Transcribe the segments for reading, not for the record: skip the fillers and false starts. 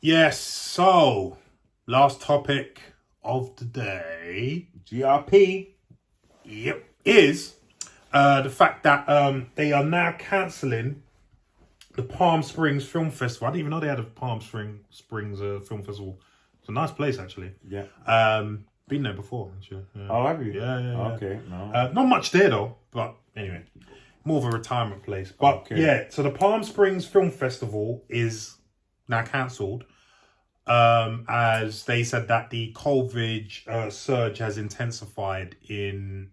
Yes, so last topic of the day. GRP. Yep, is the fact that they are now cancelling the Palm Springs Film Festival. I didn't even know they had a Palm Springs Film Festival. It's a nice place, actually. Yeah. Been there before, actually. Yeah. Oh, have you? Yeah. Okay, no. Not much there, though. But anyway, more of a retirement place. But Okay. yeah, so the Palm Springs Film Festival is now cancelled. As they said that the COVID surge has intensified in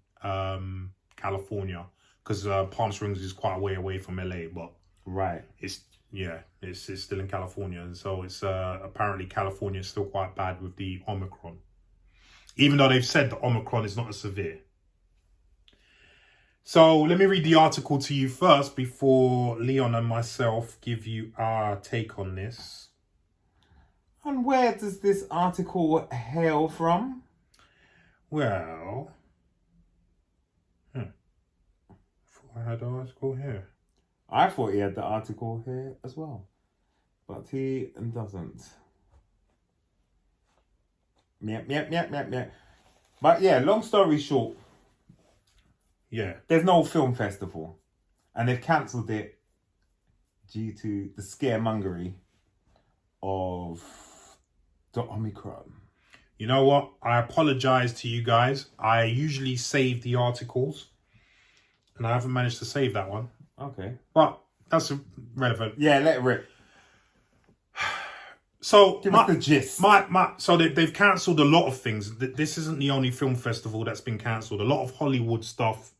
California, because Palm Springs is quite a way away from LA, but Right. it's still in California, and so it's apparently California is still quite bad with the Omicron, even though they've said the Omicron is not as severe. So let me read the article to you first before Leon and myself give you our take on this. And where does this article hail from? Well, I thought I had the article here. I thought he had the article here as well, but he doesn't. Yep. But yeah, long story short, Yeah. there's no film festival, and they've cancelled it due to the scaremongery of the Omicron. You know what? I apologize to you guys. I usually save the articles, and I haven't managed to save that one. Okay. But that's relevant. Yeah, let it rip. So Give us the gist. So they've cancelled a lot of things. This isn't the only film festival that's been cancelled. A lot of Hollywood stuff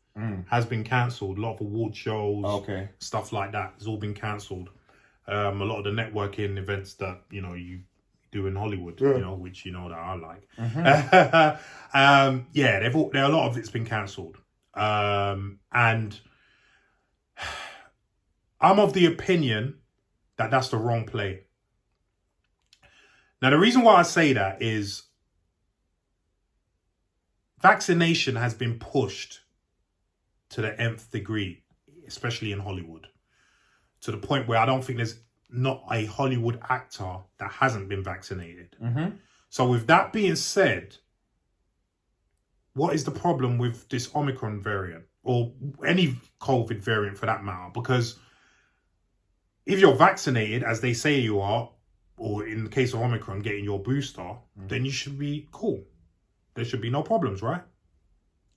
has been cancelled. A lot of award shows, Okay. stuff like that has all been cancelled. A lot of the networking events that you do in Hollywood, which that I like. A lot of it's been cancelled, and I'm of the opinion that that's the wrong play. Now, the reason why I say that is vaccination has been pushed to the nth degree, especially in Hollywood, to the point where I don't think there's not a Hollywood actor that hasn't been vaccinated. So with that being said, what is the problem with this Omicron variant or any COVID variant for that matter? Because if you're vaccinated, as they say you are, or in the case of Omicron, getting your booster, then you should be cool. There should be no problems, right?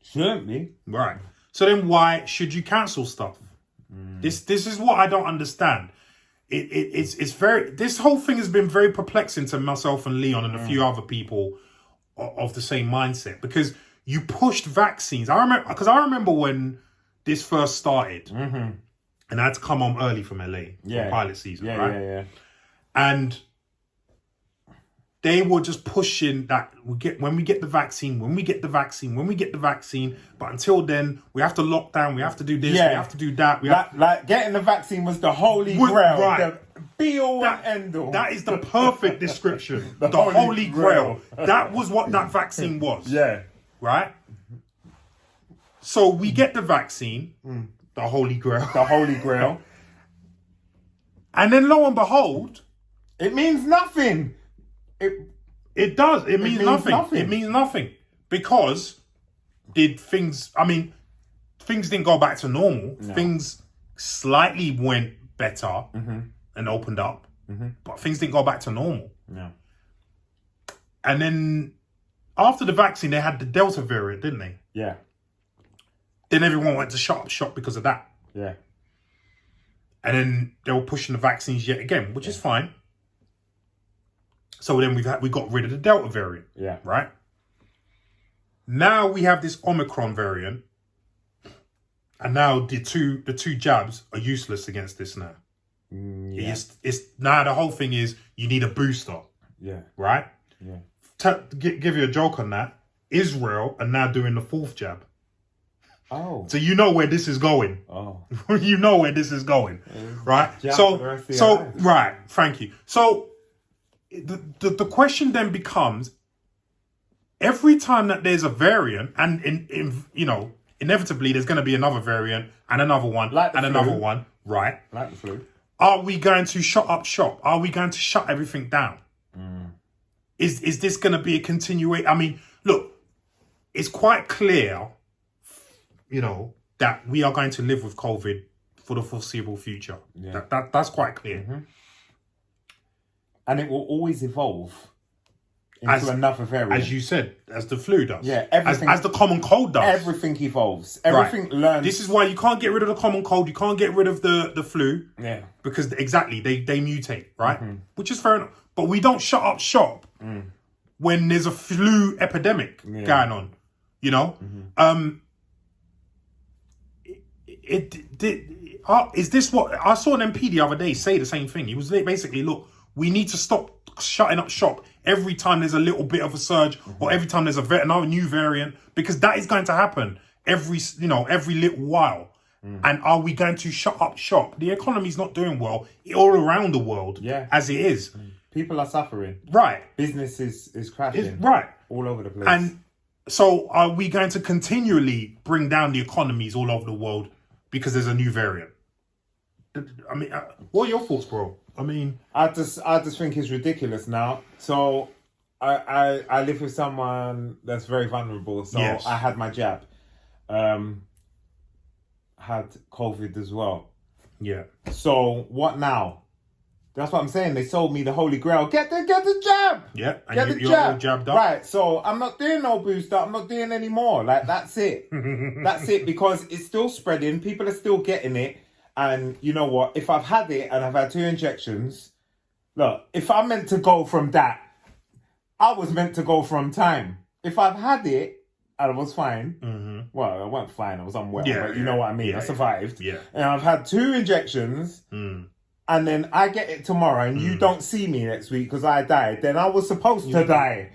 Shouldn't be. Right. So then why should you cancel stuff? This is what I don't understand. It's very, this whole thing has been very perplexing to myself and Leon and a few other people of the same mindset, because you pushed vaccines. I remember when this first started, and I had to come home early from LA for pilot season, right? Yeah. And they were just pushing that when we get the vaccine. But until then, we have to lock down. We have to do this. We have to do that. Like getting the vaccine was the holy grail, right? The be all and end all. That is the perfect description. the holy grail. That was what that vaccine was. Yeah. Right. So we get the vaccine, the holy grail, and then lo and behold, it means nothing. It does. It means nothing. It means nothing. Because things didn't go back to normal. No. Things slightly went better and opened up. But things didn't go back to normal. No. And then after the vaccine, they had the Delta variant, didn't they? Yeah. Then everyone went to shop because of that. Yeah. And then they were pushing the vaccines yet again, which is fine. So then we got rid of the Delta variant. Yeah. Right? Now we have this Omicron variant. And now the two jabs are useless against this now. Yeah. It's now the whole thing is you need a booster. Yeah. Right? Yeah. Give you a joke on that. Israel are now doing the 4th jab. Oh. So you know where this is going. Oh. You know where this is going. Right? Right. Thank you. So the question then becomes, every time that there's a variant, and inevitably there's going to be another variant and another one and another one, right? Like the flu. are we going to shut up shop? Are we going to shut everything down? Is this going to be a continuation? I mean, look, it's quite clear, that we are going to live with COVID for the foreseeable future. Yeah. That's quite clear. Mm-hmm. And it will always evolve into another variant. As you said, as the flu does. Yeah, everything, as the common cold does. Everything evolves. Everything learns. This is why you can't get rid of the common cold. You can't get rid of the flu. Yeah. Because they mutate, right? Which is fair enough. But we don't shut up shop when there's a flu epidemic going on. Is this what I saw an MP the other day say the same thing? He was basically, look, we need to stop shutting up shop every time there's a little bit of a surge or every time there's another new variant, because that is going to happen every little while. And are we going to shut up shop? The economy's not doing well all around the world as it is. People are suffering. Right. Business is crashing. Right. All over the place. And so are we going to continually bring down the economies all over the world because there's a new variant? I mean, what are your thoughts, bro? I mean, I just think it's ridiculous now. So I live with someone that's very vulnerable. So I had my jab. Had COVID as well. Yeah. So what now? That's what I'm saying. They sold me the holy grail. Get the jab. Yeah. And get the you're jab. all jabbed up. Right. So I'm not doing no booster. I'm not doing any more. Like, that's it. That's it, because it's still spreading. People are still getting it. And you know what? If I've had it and I've had 2 injections, look, if I'm meant to go from that, I was meant to go from time. If I've had it and I was fine, well, I wasn't fine, I was unwell, but you know what I mean? I survived. Yeah. And I've had 2 injections, and then I get it tomorrow and you don't see me next week because I died, then I was supposed to die.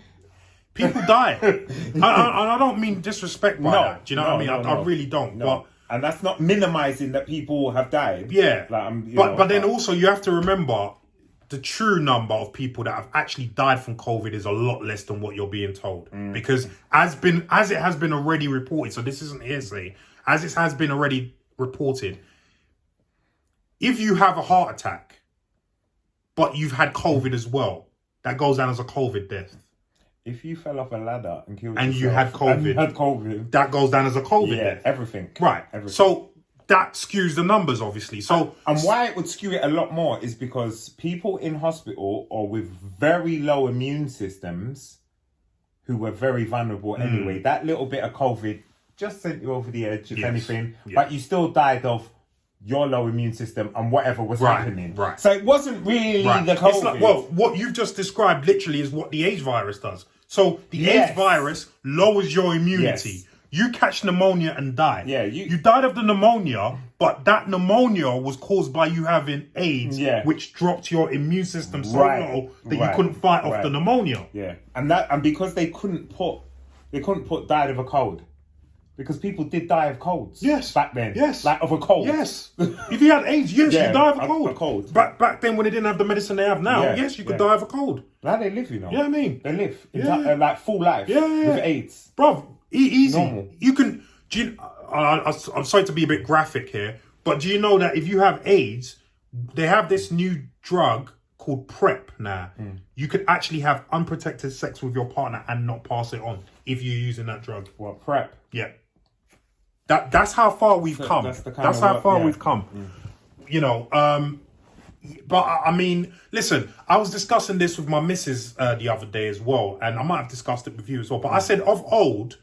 People die. And I don't mean disrespect by that. Do you know what I mean? I really don't. No. But and that's not minimizing that people have died. Yeah. Like, but then also you have to remember the true number of people that have actually died from COVID is a lot less than what you're being told. Because as it has been already reported, so this isn't hearsay, as it has been already reported, if you have a heart attack, but you've had COVID as well, that goes down as a COVID death. If you fell off a ladder and killed and yourself, you had COVID, that goes down as a COVID death. Everything. Right. Everything. So that skews the numbers, obviously. So and why it would skew it a lot more is because people in hospital or with very low immune systems who were very vulnerable anyway, that little bit of COVID just sent you over the edge, if anything. Yeah. But you still died of your low immune system and whatever was happening. Right. So it wasn't really the COVID. It's like, what you've just described literally is what the AIDS virus does. So the AIDS virus lowers your immunity. Yes. You catch pneumonia and die. Yeah, you died of the pneumonia, but that pneumonia was caused by you having AIDS, which dropped your immune system so low that you couldn't fight off the pneumonia. Yeah, and because they couldn't put died of a cold. Because people did die of colds. Yes. Back then. Yes. Like of a cold. Yes. If you had AIDS, you die of a cold. A cold. Back then when they didn't have the medicine they have now, yes, you could die of a cold. Now they live, you know. Yeah, I mean. They live. Like full life. With AIDS. Bruv, easy. Normal. You can... I'm sorry to be a bit graphic here, but do you know that if you have AIDS, they have this new drug called PrEP now. You could actually have unprotected sex with your partner and not pass it on if you're using that drug. What, PrEP? Yeah. That's how far we've come. That's how far we've come. You know, but I mean, listen, I was discussing this with my missus the other day as well, and I might have discussed it with you as well, but I said of old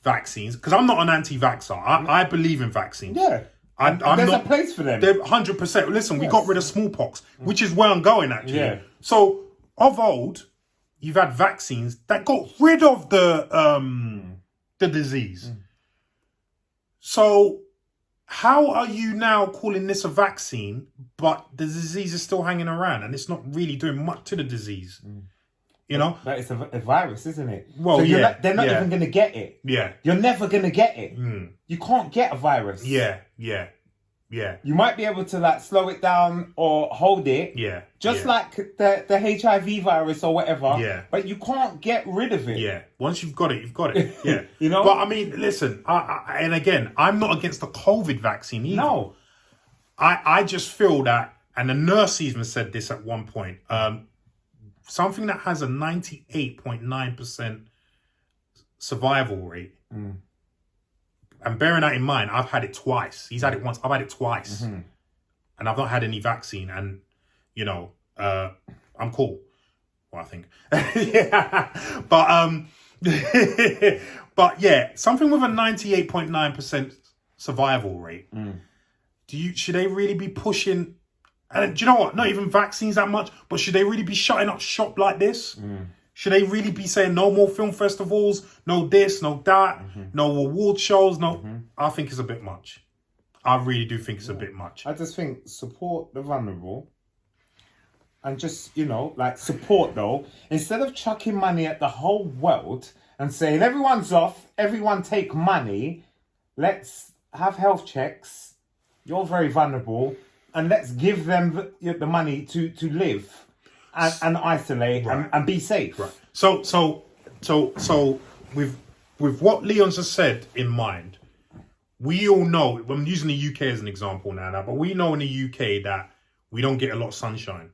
vaccines, because I'm not an anti-vaxxer. I believe in vaccines. Yeah. There's a place for them. They're 100%. Listen, we got rid of smallpox, which is where I'm going, actually. Yeah. So, of old, you've had vaccines that got rid of the disease. So, how are you now calling this a vaccine, but the disease is still hanging around and it's not really doing much to the disease? You know? But it's a virus, isn't it? Well, so they're not even going to get it. Yeah. You're never going to get it. You can't get a virus. Yeah. You might be able to like slow it down or hold it. Yeah. Just like the HIV virus or whatever. Yeah. But you can't get rid of it. Yeah. Once you've got it, you've got it. Yeah. You know? But I mean, listen, and again, I'm not against the COVID vaccine either. No. I just feel that, and the nurse even said this at one point, something that has a 98.9% survival rate. And bearing that in mind, I've had it twice. He's had it once. I've had it twice. And I've not had any vaccine. And, you know, I'm cool. Well, I think. Yeah. But yeah, something with a 98.9% survival rate. Should they really be pushing? And do you know what? Not even vaccines that much, but should they really be shutting up shop like this? Should they really be saying no more film festivals, no this, no that, no award shows? No, I think it's a bit much. I really do think it's a bit much. I just think support the vulnerable and just, you know, like support though. Instead of chucking money at the whole world and saying everyone's off, everyone take money, let's have health checks, you're very vulnerable, and let's give them the money to live and isolate and be safe. Right. So with what Leon's just said in mind, we all know, I'm using the UK as an example now, but we know in the UK that we don't get a lot of sunshine.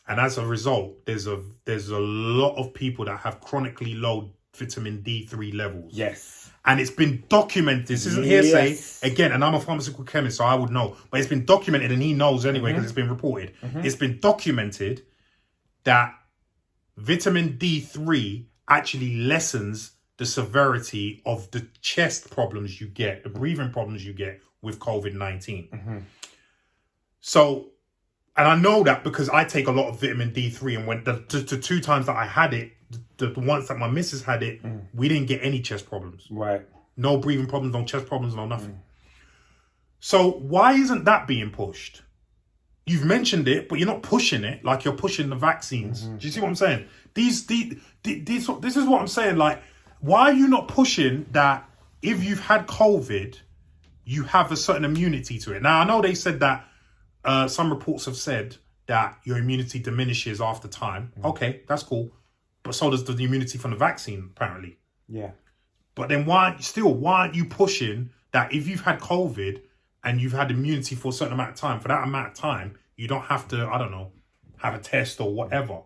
And as a result, there's a lot of people that have chronically low vitamin D3 levels. Yes. And it's been documented. This isn't hearsay. Again, and I'm a pharmaceutical chemist, so I would know. But it's been documented, and he knows anyway because it's been reported. It's been documented that vitamin D3 actually lessens the severity of the chest problems you get, the breathing problems you get with COVID-19. So, and I know that because I take a lot of vitamin D3, and when the 2 times that I had it, the ones that my missus had it, we didn't get any chest problems. Right. No breathing problems, no chest problems, no nothing. So why isn't that being pushed? You've mentioned it, but you're not pushing it like you're pushing the vaccines. Do you see what I'm saying? This is what I'm saying. Like, why are you not pushing that if you've had COVID, you have a certain immunity to it? Now, I know they said that some reports have said that your immunity diminishes after time. Okay, that's cool. But so does the immunity from the vaccine, apparently. Yeah. But then why aren't you pushing that if you've had COVID and you've had immunity for a certain amount of time, for that amount of time, you don't have to, I don't know, have a test or whatever.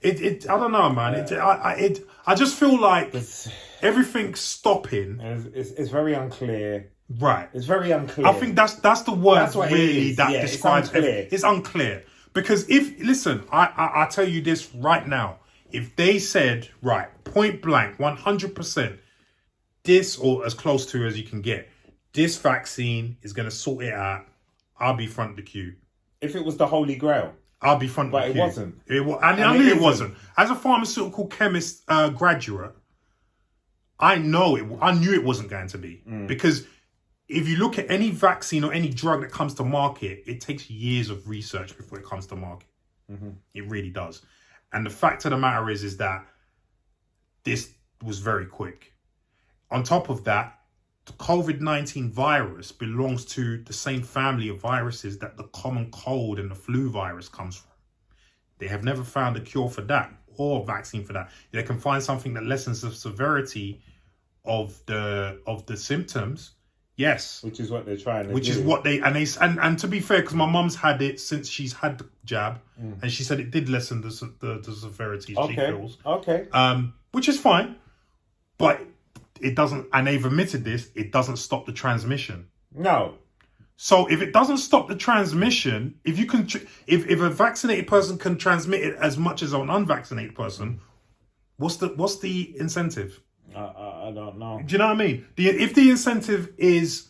I don't know, man. I just feel like everything's stopping. It's very unclear. Right. It's very unclear. I think that's the word really that describes it's unclear. It's unclear. Because I tell you this right now. If they said, right, point blank, 100%, this, or as close to as you can get, this vaccine is going to sort it out, I'll be front of the queue. If it was the Holy Grail. I'll be front of the queue. But it wasn't. I knew it wasn't. As a pharmaceutical chemist graduate, I knew it wasn't going to be. Because if you look at any vaccine or any drug that comes to market, it takes years of research before it comes to market. It really does. And the fact of the matter is that this was very quick. On top of that, the COVID-19 virus belongs to the same family of viruses that the common cold and the flu virus comes from. They have never found a cure for that or a vaccine for that. They can find something that lessens the severity of the symptoms. Yes. Which is what they're trying to do. Which is what and to be fair, because my mum's had it since she's had the jab, and she said it did lessen the severity she feels. Okay. Which is fine, but it doesn't, and they've admitted this, it doesn't stop the transmission. No. So if it doesn't stop the transmission, if a vaccinated person can transmit it as much as an unvaccinated person, what's the incentive? I don't know. Do you know what I mean? If the incentive is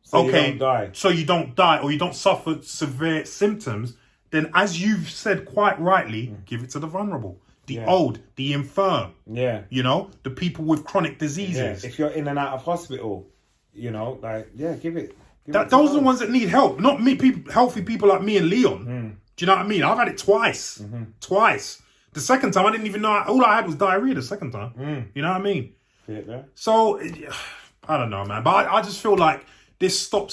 so you don't die or you don't suffer severe symptoms, then as you've said quite rightly, give it to the vulnerable, the old, the infirm. Yeah. You know, the people with chronic diseases. Yeah. If you're in and out of hospital, you know, give it. Those are the ones that need help, not me. Healthy people like me and Leon. Do you know what I mean? I've had it twice. Twice. The second time, I didn't even know. All I had was diarrhea the second time. You know what I mean? So, I don't know, man. But I just feel like this stop.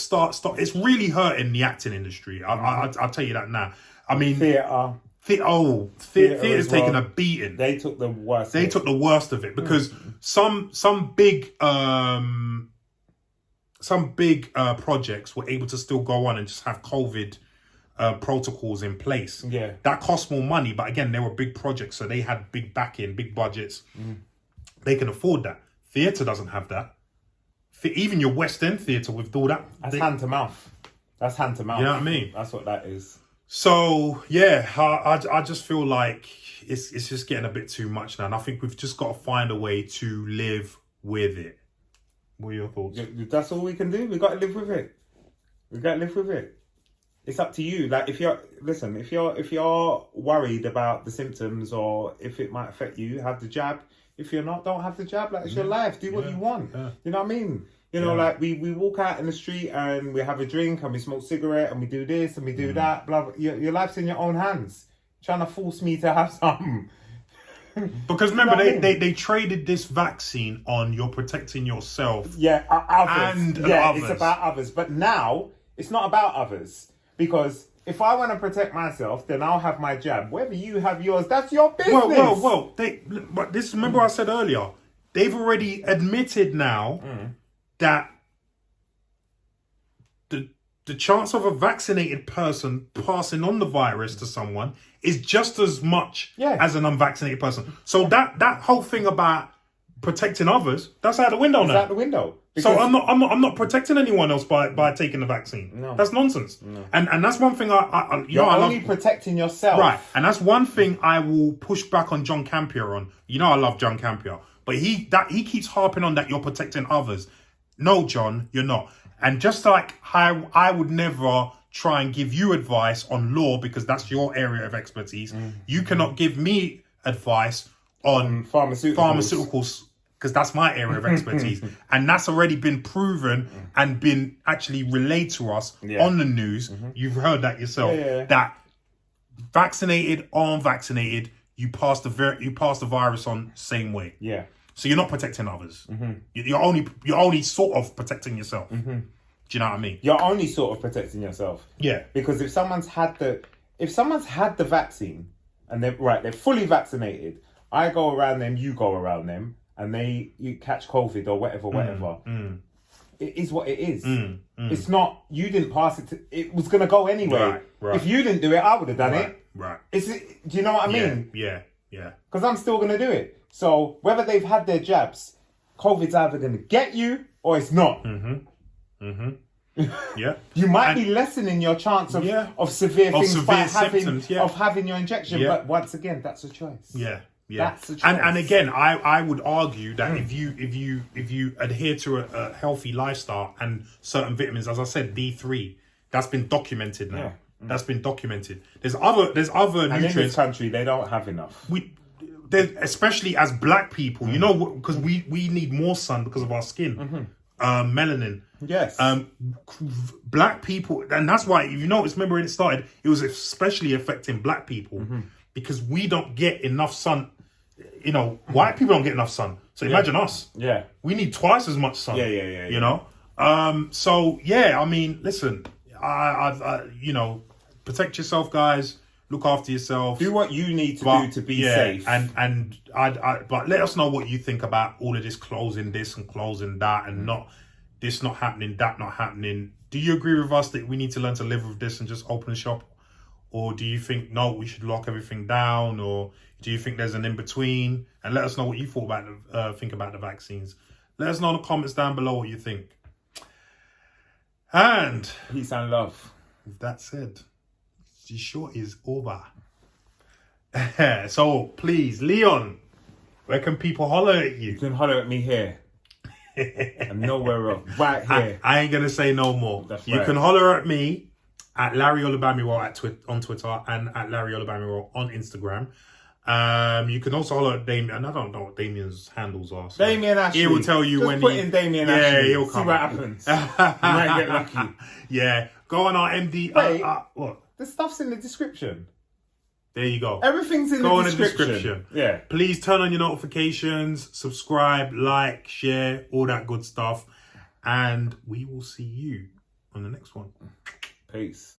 It's really hurting the acting industry. I'll tell you that now. I mean, theatre's taking a beating. They took the worst. They took the worst of it because some big projects were able to still go on and just have COVID protocols in place. Yeah. That cost more money, but again, they were big projects, so they had big backing, big budgets. They can afford that. Theatre doesn't have that. Even your West End theatre with all that. That's hand to mouth. That's hand to mouth. You know what I mean? That's what that is. So yeah, I just feel like it's just getting a bit too much now, and I think we've just got to find a way to live with it. What are your thoughts? That's all we can do. We got to live with it. It's up to you. Like, if you're worried about the symptoms or if it might affect you, have the jab. If you're not, don't have the jab. Like, it's your life. Do what you want. Yeah. You know what I mean? You know, like we walk out in the street and we have a drink and we smoke cigarette and we do this and we do that. Blah, blah. Your life's in your own hands. Trying to force me to have some. Because remember, they traded this vaccine on you're protecting yourself. Yeah, others. And others. It's about others. But now, it's not about others. Because if I want to protect myself, then I'll have my jab. Whether you have yours, that's your business. Well. But this, remember I said earlier, they've already admitted now that the chance of a vaccinated person passing on the virus to someone is just as much as an unvaccinated person. So that whole thing about protecting others, that's out the window now. It's out the window. So I'm not protecting anyone else by taking the vaccine. No. That's nonsense. No. And that's one thing you're only protecting yourself. Right. And that's one thing I will push back on John Campion on. You know I love John Campion. But he keeps harping on that you're protecting others. No, John, you're not. And just like I would never try and give you advice on law because that's your area of expertise, you cannot give me advice on pharmaceuticals because that's my area of expertise. And that's already been proven and been actually relayed to us on the news. You've heard that yourself, that vaccinated or unvaccinated, you pass the virus on same way. Yeah. So you're not protecting others. You're only sort of protecting yourself. Do you know what I mean? You're only sort of protecting yourself. Yeah. Because if someone's had the vaccine and they're fully vaccinated, I go around them, you go around them, and you catch COVID or whatever. It is what it is. It's not, you didn't pass it it was gonna go anyway. Right. If you didn't do it, I would have done it. Right. Do you know what I mean? Yeah. Because I'm still gonna do it. So whether they've had their jabs, COVID's either gonna get you or it's not. Yeah. You might be lessening your chance of severe things by having your injection, but once again, that's a choice. Yeah. That's a choice. And again, I would argue that if you adhere to a healthy lifestyle and certain vitamins, as I said, D3, that's been documented now. Yeah. That's been documented. There's other nutrients. And in this country, they don't have enough. Especially as black people, you know, because we need more sun because of our skin, melanin. Yes. Black people, and that's why, if you notice, remember when it started, it was especially affecting black people because we don't get enough sun. You know, white people don't get enough sun. So imagine us. Yeah. We need twice as much sun. Yeah. You know? So, I mean, listen, I you know, protect yourself, guys. Look after yourself. Do what you need to do to be safe. And but let us know what you think about all of this closing this and closing that and not this not happening, that not happening. Do you agree with us that we need to learn to live with this and just open shop? Or do you think, no, we should lock everything down? Or do you think there's an in-between? And let us know what you think about the vaccines. Let us know in the comments down below what you think. And peace and love. With that said, the show is over. So please, Leon, where can people holler at you? You can holler at me here. And nowhere else. Right here. I ain't going to say no more. That's you right. can holler at me at LarryOlubamiwo on Twitter and at LarryOlubamiwo on Instagram. You can also holler at Damien, and I don't know what Damien's handles are. So Damien Ashley. He will tell you just when put in Damien Ashley. He'll come. See what happens. You might get lucky. Yeah. Go on our MD. Wait, what? The stuff's in the description. There you go. Everything's in the description. Yeah. Please turn on your notifications, subscribe, like, share, all that good stuff. And we will see you on the next one. Peace.